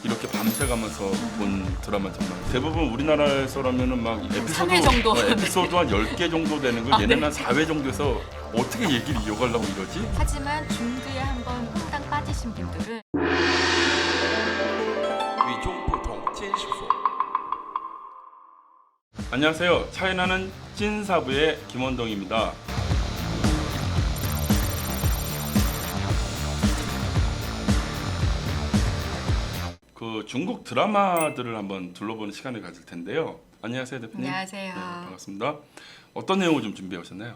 이렇게 밤새가면서 본 드라마 정말 대부분 우리나라에서라면은 막 에피소드 3회 정도. 에피소드 한 10개 정도 되는 걸 아, 얘네는 네. 한 4회 정도에서 어떻게 얘기를 이어가려고 이러지? 하지만 중두에 한번 퐁당 빠지신 분들은 与众不同坚实否？ 안녕하세요. 차이나는 찐사부의 김원동입니다. 그 중국 드라마들을 한번 둘러보는 시간을 가질 텐데요. 안녕하세요, 대표님. 안녕하세요. 네, 반갑습니다. 어떤 내용을 좀 준비해 오셨나요?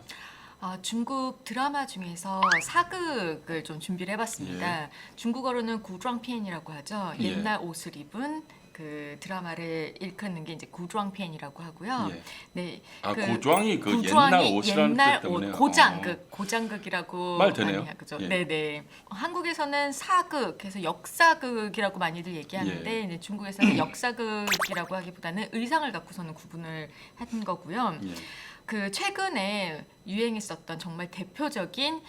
중국 드라마 중에서 사극을 좀 준비를 해봤습니다. 중국어로는 구庄편이라고 하죠. 예. 옛날 옷을 입은 그 드라마를 일컫는 게 이제 구庄편이라고 하고요. 예. 네, 아, 그 고조항이 그 구조항이 옛날 옷이라는 옛날 뜻 때문에 옷, 고장극이라고 말 되네요. 많이 하죠. 예. 네네. 한국에서는 사극, 해서 역사극이라고 많이들 얘기하는데 예. 이제 중국에서는 역사극이라고 하기보다는 의상을 갖고서는 구분을 한 거고요. 예. 그 최근에 유행했었던 정말 대표적인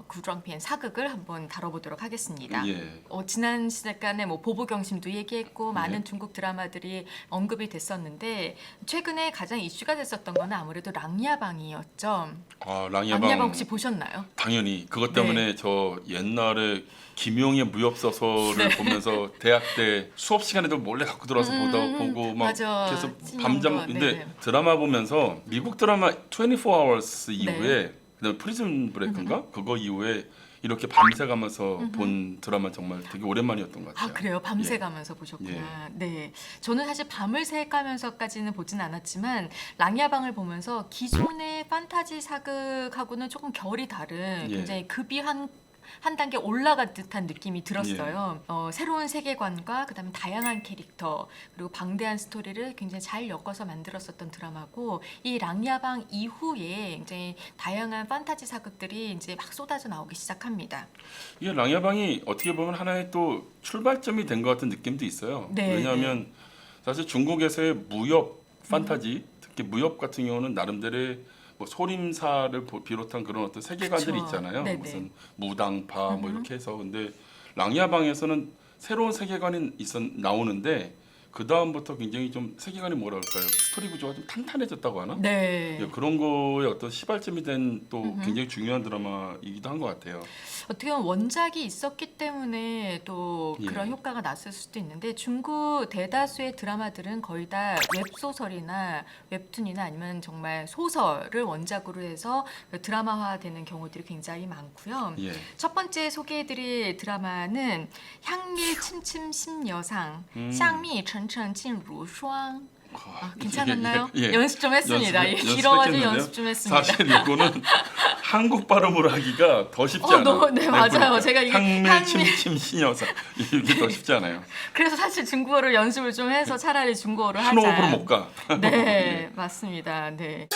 구庄편 사극을 한번 다뤄보도록 하겠습니다. 예. 지난 시간에 뭐 보보경심도 얘기했고 많은 예. 중국 드라마들이 언급이 됐었는데 최근에 가장 이슈가 됐었던 거는 아무래도 랑야방이었죠. 아, 랑야방 랑야방 혹시 보셨나요? 당연히 그것 때문에 저 옛날에 김용의 무협소설을 네. 보면서 대학 때 수업 시간에도 몰래 갖고 들어와서 보고 막 맞아. 계속 찐인 밤잠 거. 근데 네. 드라마 보면서 미국 드라마 24hours 이후에 네. 그다음에 프리즌 브레이크인가 그거 이후에 이렇게 밤새 가면서 본 드라마 정말 되게 오랜만이었던 것 같아요. 아 그래요? 밤새 예. 가면서 보셨구나. 네, 저는 사실 밤을 새 가면서까지는 보진 않았지만 랑야방을 보면서 기존의 판타지 사극하고는 조금 결이 다른 예. 굉장히 급이 한 단계 올라간 듯한 느낌이 들었어요. 예. 새로운 세계관과 그다음에 다양한 캐릭터 그리고 방대한 스토리를 굉장히 잘 엮어서 만들었었던 드라마고 이 랑야방 이후에 굉장히 다양한 판타지 사극들이 이제 막 쏟아져 나오기 시작합니다. 이게 랑야방이 어떻게 보면 하나의 또 출발점이 된 것 같은 느낌도 있어요. 네, 왜냐하면 사실 중국에서의 무협 판타지, 특히 무협 같은 경우는 나름대로의 뭐 소림사를 비롯한 그런 어떤 세계관들이 그쵸. 있잖아요. 네네. 무슨 무당파 뭐 이렇게 해서 근데 랑야방에서는 새로운 세계관이 나오는데 그 다음부터 굉장히 좀 세계관이 뭐라 그럴까요? 스토리 구조가 좀 탄탄해졌다고 하나? 네. 예, 그런 거에 어떤 시발점이 된 또 굉장히 중요한 드라마이기도 한 것 같아요. 어떻게 보면 원작이 있었기 때문에 또 예. 그런 효과가 났을 수도 있는데 중국 대다수의 드라마들은 거의 다 웹소설이나 웹툰이나 아니면 정말 소설을 원작으로 해서 드라마화되는 경우들이 굉장히 많고요. 예. 첫 번째 소개해드릴 드라마는 향밀 침침 심여상, 음. 샹미 천천 진루霜. 아, 괜찮았나요? 예. 연습 좀 했습니다. 연습- 길어가지고 연습했겠는데요? 연습 좀 했습니다. 사실 이거는 한국 발음으로 하기가 더 쉽지 않아요. 네, 맞아요. 제가 이게 향밀침침 신여사 이게 더 쉽지 않아요. 그래서 사실 중국어를 연습을 좀 해서 차라리 중국어를 하자. 한 호흡으로 못 가. 네, 맞습니다. 네.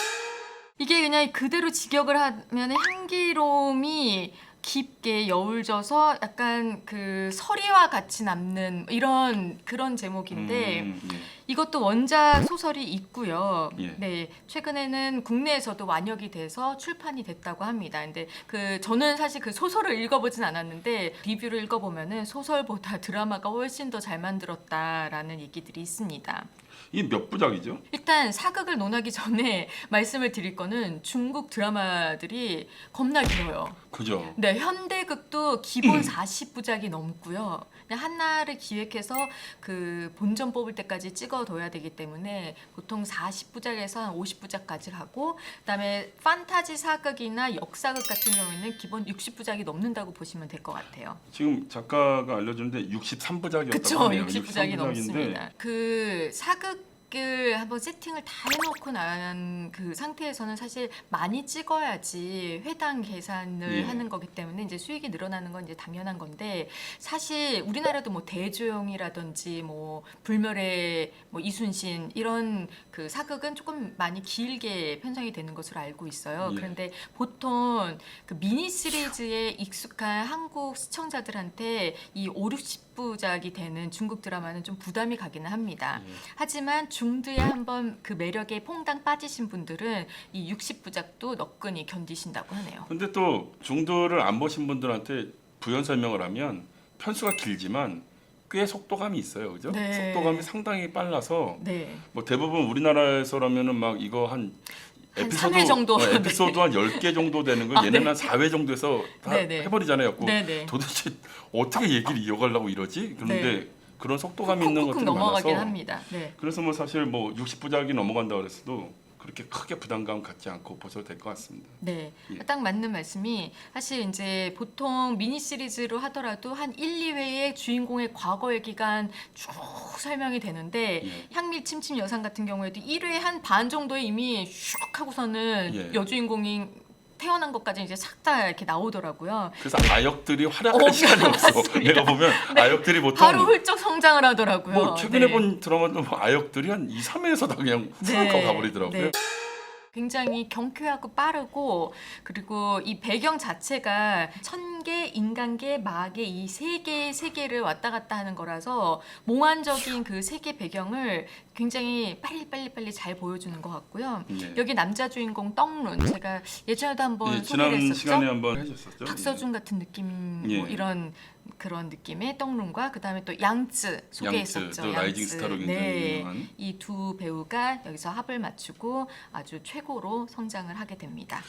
이게 그냥 그대로 직역을 하면 향기로움이 깊게 여울져서 약간 그 서리와 같이 남는 이런 그런 제목인데 예. 이것도 원작 소설이 있고요. 예. 네, 최근에는 국내에서도 완역이 돼서 출판이 됐다고 합니다. 근데 저는 사실 그 소설을 읽어보진 않았는데 리뷰를 읽어보면은 소설보다 드라마가 훨씬 더 잘 만들었다라는 얘기들이 있습니다. 이게 몇 부작이죠? 일단 사극을 논하기 전에 말씀을 드릴 거는 중국 드라마들이 겁나 길어요. 그죠? 네, 현대극도 기본 40부작이 넘고요. 그냥 하나를 기획해서 그 본전 뽑을 때까지 찍어둬야 되기 때문에 보통 40부작에서 한 50부작까지 가고 그다음에 판타지 사극이나 역사극 같은 경우에는 기본 60부작이 넘는다고 보시면 될 것 같아요. 지금 작가가 알려주는데 63부작이었다고 그쵸, 하네요. 60부작이 넘습니다. 그 사극을 한번 세팅을 다 해놓고 난 그 상태에서는 사실 많이 찍어야지 회당 계산을 예. 하는 거기 때문에 이제 수익이 늘어나는 건 이제 당연한 건데 사실 우리나라도 뭐 대조영이라든지 뭐 불멸의 뭐 이순신 이런 그 사극은 조금 많이 길게 편성이 되는 것으로 알고 있어요. 예. 그런데 보통 그 미니 시리즈에 익숙한 한국 시청자들한테 이 5, 60부작이 되는 중국 드라마는 좀 부담이 가기는 합니다. 예. 하지만 중두에 한번 그 매력에 퐁당 빠지신 분들은 이 60부작도 너끈히 견디신다고 하네요. 근데 또 중도를 안 보신 분들한테 부연 설명을 하면 편수가 길지만 꽤 속도감이 있어요, 그죠? 네. 속도감이 상당히 빨라서 네. 뭐 대부분 우리나라에서라면은 막 이거 한 한 에피소드 3회 정도. 에피소드 한 10개 정도 되는 거 얘네는 한 4회 정도에서 다 네네. 해버리잖아요. 네네. 도대체 어떻게 얘기를 이어가려고 이러지? 그런데 네. 그런 속도감이 있는 쿡쿡쿡 것들이 넘어가긴 많아서 합니다. 네. 그래서 뭐 사실 뭐 60부작이 넘어간다 그랬어도 그렇게 크게 부담감 갖지 않고 보셔도 될 것 같습니다. 네, 예. 딱 맞는 말씀이 사실 이제 보통 미니 시리즈로 하더라도 한 1, 2회의 주인공의 과거 얘기가 쭉 설명이 되는데 예. 향밀 침침 여상 같은 경우에도 1회 한 반 정도에 이미 슉 하고서는 예. 여주인공이 태어난 것까지 이제 싹 다 이렇게 나오더라고요. 그래서 아역들이 활약할 시간이 없어. 맞습니다. 내가 보면 네. 아역들이 보통 바로 훌쩍 성장을 하더라고요. 뭐 최근에 네. 본 드라마도 뭐 아역들이 한 2, 3회에서 다 그냥 훅 하고 가버리더라고요. 네. 굉장히 경쾌하고 빠르고 그리고 이 배경 자체가 천계, 인간계, 마계 이 세 개의 세계를 왔다 갔다 하는 거라서 몽환적인 그 세계 배경을 굉장히 빨리 잘 보여주는 것 같고요. 예. 여기 남자 주인공 떡룬 제가 예전에도 한번 예, 소개를 지난 했었죠. 시간에 한번 해주셨었죠. 박서준 같은 느낌 예. 뭐 이런 그런 느낌의 떡룬과 그다음에 또 양쯔 소개했었죠. 양쯔, 또 라이징 스타로 굉장히 유명한. 이 두 배우가 여기서 합을 맞추고 아주 최고로 성장을 하게 됩니다.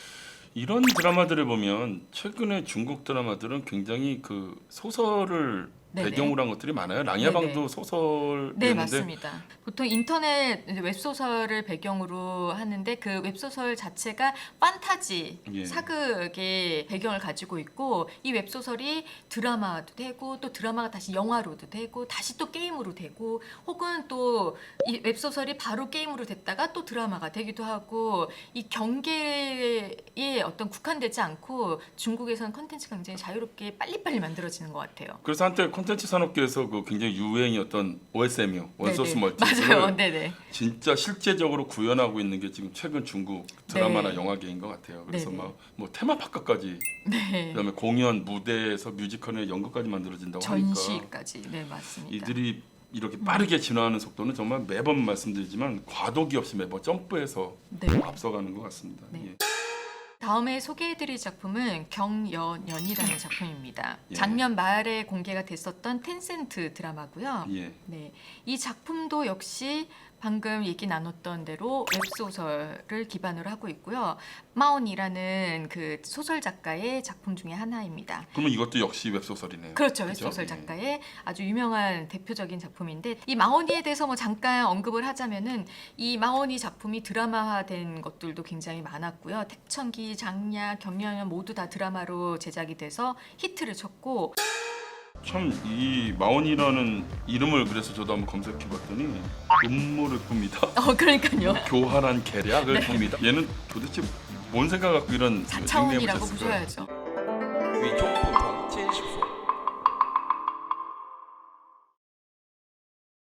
이런 드라마들을 보면 최근에 중국 드라마들은 굉장히 그 소설을 네네. 배경으로 한 것들이 많아요. 랑야방도 네네. 소설이었는데 네, 맞습니다. 보통 인터넷 이제 웹소설을 배경으로 하는데 그 웹소설 자체가 판타지, 예. 사극의 배경을 가지고 있고 이 웹소설이 드라마도 되고 또 드라마가 다시 영화로도 되고 다시 또 게임으로 되고 혹은 또 이 웹소설이 바로 게임으로 됐다가 또 드라마가 되기도 하고 이 경계에 어떤 국한되지 않고 중국에서는 컨텐츠가 굉장히 자유롭게 빨리빨리 만들어지는 것 같아요. 그래서 한때 콘텐츠 산업계에서 그 굉장히 유행이었던 OSM이요. 원소스 네네. 멀티를 맞아요. 네네. 진짜 실제적으로 구현하고 있는 게 지금 최근 중국 드라마나 네. 영화계인 것 같아요. 그래서 네네. 막 뭐 테마파크까지 네. 그다음에 공연 무대에서 뮤지컬의 연극까지 만들어진다고 하니까 전시까지. 네, 맞습니다. 이들이 이렇게 빠르게 진화하는 속도는 정말 매번 말씀드리지만 과도기 없이 매번 점프해서 네. 앞서가는 것 같습니다. 네. 예. 다음에 소개해드릴 작품은 경연연이라는 작품입니다. 예. 작년 말에 공개가 됐었던 텐센트 드라마고요. 예. 네, 이 작품도 역시 방금 얘기 나눴던 대로 웹소설을 기반으로 하고 있고요. 마온이라는 그 소설 작가의 작품 중에 하나입니다. 그러면 이것도 역시 웹소설이네요. 그렇죠. 그죠? 웹소설 예. 작가의 아주 유명한 대표적인 작품인데 이 마오니에 대해서 뭐 잠깐 언급을 하자면은 이 마오니 작품이 드라마화된 것들도 굉장히 많았고요. 택천기, 장야, 경연연 모두 다 드라마로 제작이 돼서 히트를 쳤고 참 이 마원이라는 이름을 그래서 저도 한번 검색해봤더니 음모를 꿉니다. 그러니까요. 교활한 계략을 꿉니다. 얘는 도대체 뭔 생각 갖고 이런 닉네임을 4차원이라고 줬을까요? 보셔야죠. 与众不同，